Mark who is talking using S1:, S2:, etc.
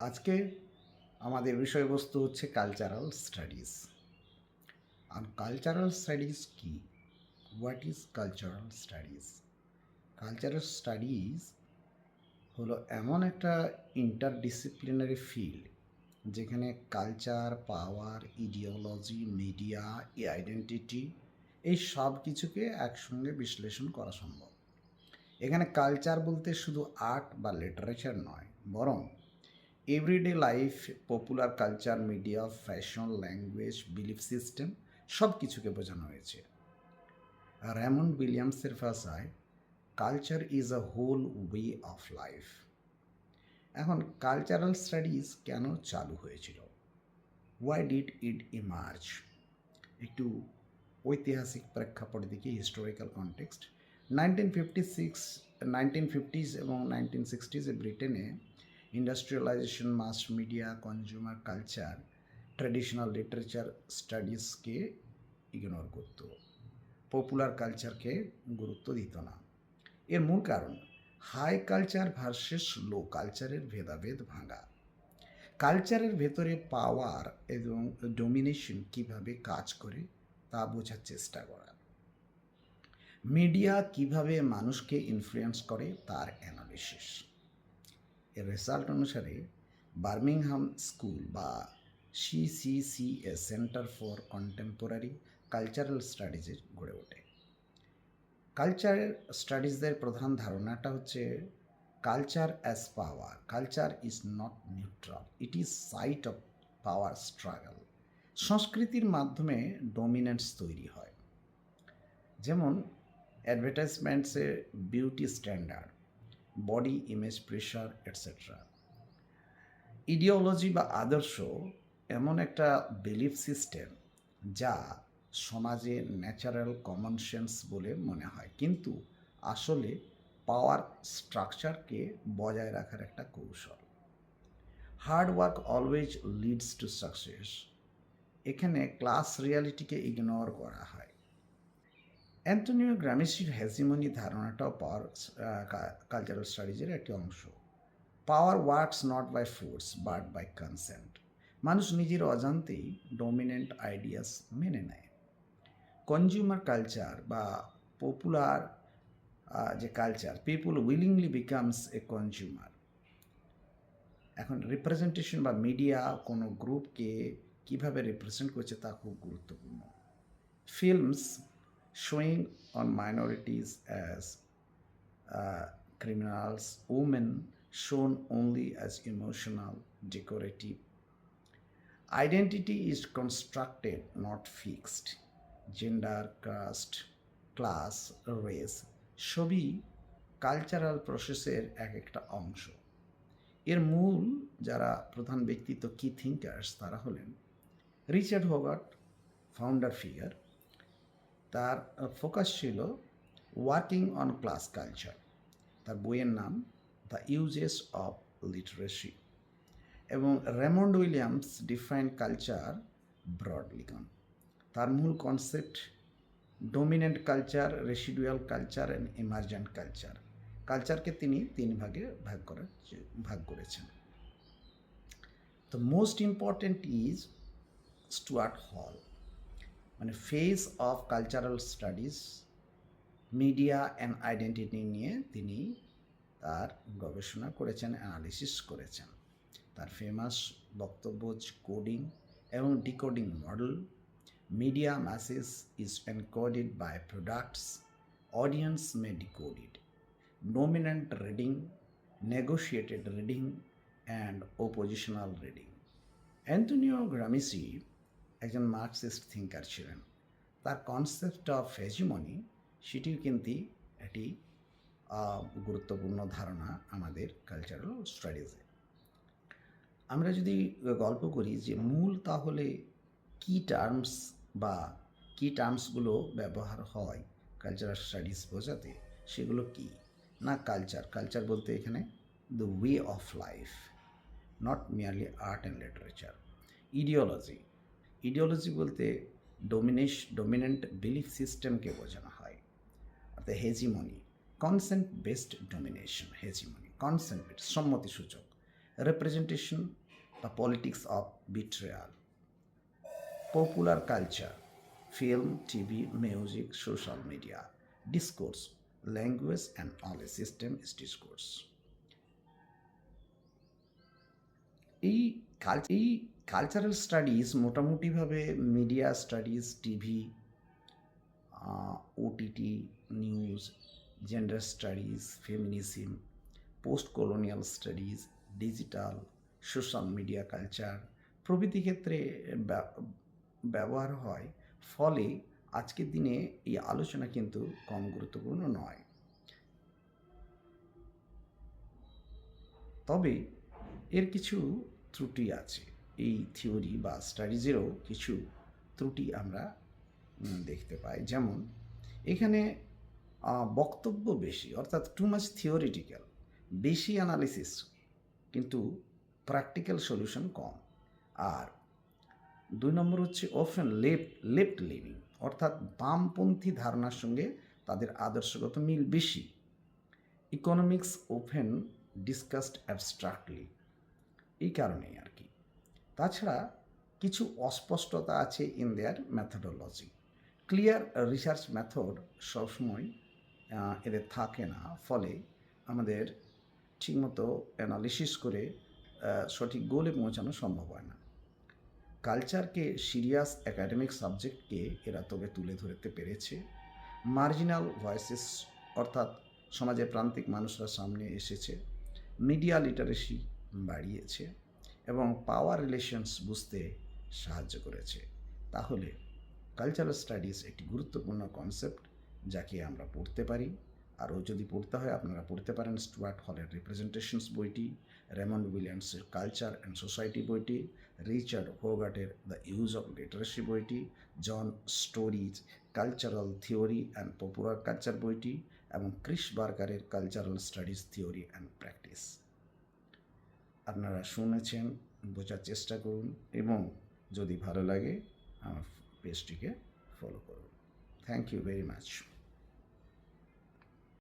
S1: আজকে আমাদের বিষয়বস্তু হচ্ছে কালচারাল স্টাডিজ। আর কালচারাল স্টাডিজ কি? What is cultural studies? Cultural studies হলো এমন একটা ইন্টারডিসিপ্লিনারি ফিল্ড যেখানে কালচার, পাওয়ার, ইডিওলজি, মিডিয়া, আইডেন্টিটি এই সব কিছুকে একসঙ্গে বিশ্লেষণ করা সম্ভব। এখানে কালচার বলতে শুধু আর্ট বা লিটারেচার নয়, বরং everyday life, popular culture, media, fashion, language, belief system সব কিছুকে বোঝানো হয়েছে। রেমন্ড উইলিয়ামসের ভাষায় culture is a whole way of life. এখন কালচারাল স্টাডিজ কেন চালু হয়েছিল? Why did it emerge? একটু ঐতিহাসিক প্রেক্ষাপট দেখি, হিস্টোরিক্যাল কনটেক্সট। 1950s এবং 1960s ব্রিটেনে industrialisation, mass media, consumer culture, traditional literature স্টাডিজকে ইগনোর করত, পপুলার কালচারকে গুরুত্ব দিত না। এর মূল কারণ হাই কালচার ভার্সেস লো কালচারের ভেদাভেদ ভাঙা, কালচারের ভেতরে পাওয়ার এবং ডোমিনেশন কিভাবে কাজ করে তা বোঝার চেষ্টা করা, মিডিয়া কিভাবে মানুষকে ইনফ্লুয়েন্স করে তার অ্যানালিসিস। এর রেজাল্ট অনুসারে বার্মিংহাম স্কুল বা CCCS, centre for contemporary cultural স্টাডিজে গড়ে ওঠে। কালচার স্টাডিজদের প্রধান ধারণাটা হচ্ছে culture as power. Culture is not neutral, it is site of power struggle. সংস্কৃতির মাধ্যমে ডমিনেন্স তৈরি হয়, যেমন অ্যাডভার্টাইজমেন্টসে beauty standard, body image pressure etcetera. Ideology বা আদর্শ এমন একটা বিলিফ সিস্টেম যা সমাজে ন্যাচারাল কমন সেন্স বলে মনে হয়, কিন্তু আসলে পাওয়ার স্ট্রাকচারকে বজায় রাখার একটা কৌশল। Hard work always leads to success, এখানে ক্লাস রিয়ালিটিকে ইগনোর করা হয়। অ্যান্টনিও গ্রামিসির হেজিমনি ধারণাটাও পাওয়ার কালচারাল স্টাডিজের একটি অংশ। Power works not by force but by consent. মানুষ নিজের অজান্তেই ডমিনেন্ট আইডিয়াস মেনে নেয়। কনজিউমার কালচার বা পপুলার যে culture, people willingly becomes a consumer. এখন রিপ্রেজেন্টেশন বা মিডিয়া কোনো গ্রুপকে কীভাবে রিপ্রেজেন্ট করছে তা খুব গুরুত্বপূর্ণ। Films showing on minorities as criminals, women shown only as emotional, decorative. Identity is constructed, not fixed. Gender, caste, class, race সবই কালচারাল প্রসেসের এক একটা অংশ। এর মূল যারা প্রধান ব্যক্তিত্ব, কি থিঙ্কার্স, তারা হলেন রিচার্ড হোগার্ট, ফাউন্ডার ফিগার। তার ফোকাস ছিল ওয়ার্কিং অন ক্লাস কালচার। তার বইয়ের নাম দ্য ইউজেস অফ লিটারেসি। এবং রেমন্ড উইলিয়ামস ডিফাইন কালচার ব্রডলিগন। তার মূল concept dominant culture, residual culture and emergent culture. কালচারকে তিনি তিন ভাগে ভাগ করেছেন। The most important is Stuart Hall, মানে face of cultural studies, media and identity নিয়ে তিনি তার গবেষণা করেছেন, অ্যানালিসিস করেছেন। তার ফেমাস বক্তব্য হচ্ছে কোডিং এবং decoding model. Media message is encoded by products, audience may decode it. Dominant reading, negotiated reading and oppositional reading. Antonio Gramsci একজন মার্কসিস্ট থিঙ্কার ছিলেন। তার কনসেপ্ট অফ হেজিমনি সেটিও কিন্তু একটি গুরুত্বপূর্ণ ধারণা আমাদের কালচারাল স্টাডিজে। আমরা যদি গল্প করি যে মূল তাহলে কি টার্মস বা কি টার্মসগুলো ব্যবহার হয় কালচারাল স্টাডিজ বোঝাতে, সেগুলো কি না? কালচার বলতে এখানে the way of life, not merely art and literature. Ideology বলতে ডোমিনেন্ট বিলিফ সিস্টেমকে বোঝানো হয়। অর্থাৎ hegemony, consent based domination. Hegemony consent, সম্মতিসূচক, representation, the politics of betrayal, popular culture, film, TV, music, social media, discourse, language and knowledge system is discourse. এই cultural studies মোটামুটিভাবে media studies, TV, OTT, news, gender studies, feminism, post colonial studies, digital, social media culture প্রভৃতি ক্ষেত্রে ব্যবহার হয়। ফলে আজকের দিনে এই আলোচনা কিন্তু কম গুরুত্বপূর্ণ নয়। তবে এর কিছু ত্রুটি আছে। এই থিওরি বা স্টাডিজেরও কিছু ত্রুটি আমরা দেখতে পাই। যেমন এখানে বক্তব্য বেশি, অর্থাৎ টু মাচ থিওরিটিক্যাল, বেশি অ্যানালিসিস কিন্তু প্র্যাকটিক্যাল সলিউশন কম। আর 2 নম্বর হচ্ছে অফেন লেফট লিভিং, অর্থাৎ বামপন্থী ধারণার সঙ্গে তাদের আদর্শগত মিল বেশি। ইকোনমিক্স ওপেন ডিসকাসড অ্যাবস্ট্রাক্টলি, এই কারণেই আর কি। তাছাড়া কিছু অস্পষ্টতা আছে in their methodology. Clear research method সবসময় এদের থাকে না, ফলে আমাদের ঠিকমতো অ্যানালিসিস করে সঠিক গোলে পৌঁছানো সম্ভব হয় না। কালচারকে সিরিয়াস একাডেমিক সাবজেক্টকে এরা তবে তুলে ধরতে পেরেছে। মার্জিনাল ভয়েসেস, অর্থাৎ সমাজের প্রান্তিক মানুষরা সামনে এসেছে। মিডিয়া লিটারেসি বাড়িয়েছে এবং পাওয়ার রিলেশনস বুঝতে সাহায্য করেছে। তাহলে কালচারাল স্টাডিজ একটি গুরুত্বপূর্ণ কনসেপ্ট, যাকে আমরা পড়তে পারি। আরও যদি পড়তে হয় আপনারা পড়তে পারেন স্টুয়ার্ট হলের রিপ্রেজেন্টেশনস বইটি, রেমন্ড উইলিয়ামসের কালচার অ্যান্ড সোসাইটি বইটি, রিচার্ড হোগার্টের দ্য ইউজ অফ লিটারেসি বইটি, John Storey's cultural theory and popular culture বইটি এবং ক্রিস বার্গারের cultural studies theory and practice. আপনারা শুনেছেন, বোঝার চেষ্টা করুন এবং যদি ভালো লাগে আমার পেজটিকে ফলো করুন। Thank you very much.